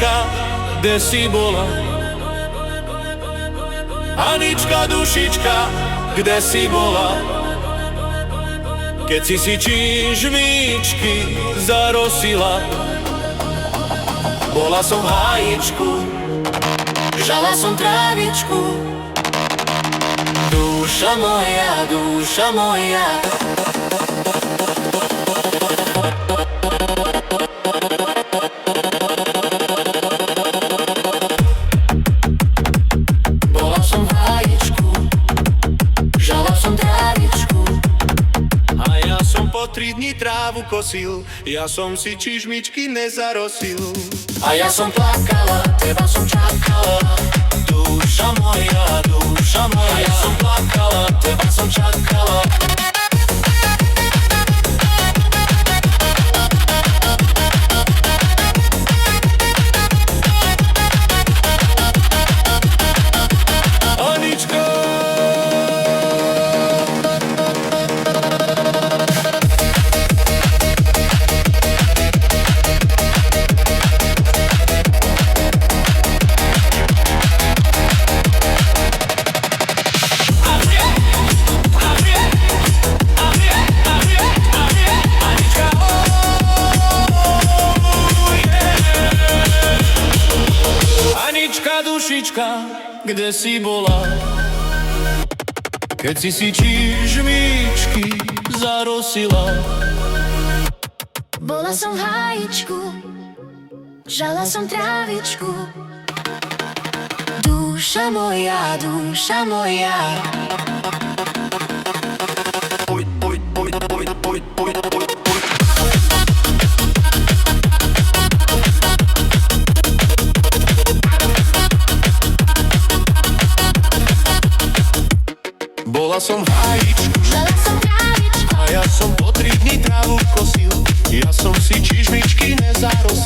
dušička, kde si bola? Anička, dušička, kde si bola? Keď si čižmičky zarosila. Bola som v hájičku, žala som trávičku. Duša moja, duša moja. Bola som v hájičku, žala som trávičku. A ja som po 3 dni trávu kosil, ja som si čižmičky nezarosil. A ja som plakala, teba som čakala. Duša moja, duša moja. A ja som plakala, teba som čakala. Anička, dušička, kde si bola? Keď si čižmičky zarosila. Bola som v hájičku, žala som trávičku. Duša moja, duša moja. Bola som v hájičku, žala som trávičku. a ja som po 3 dni trávu kosil. Ja som si čižmičky nezarosil.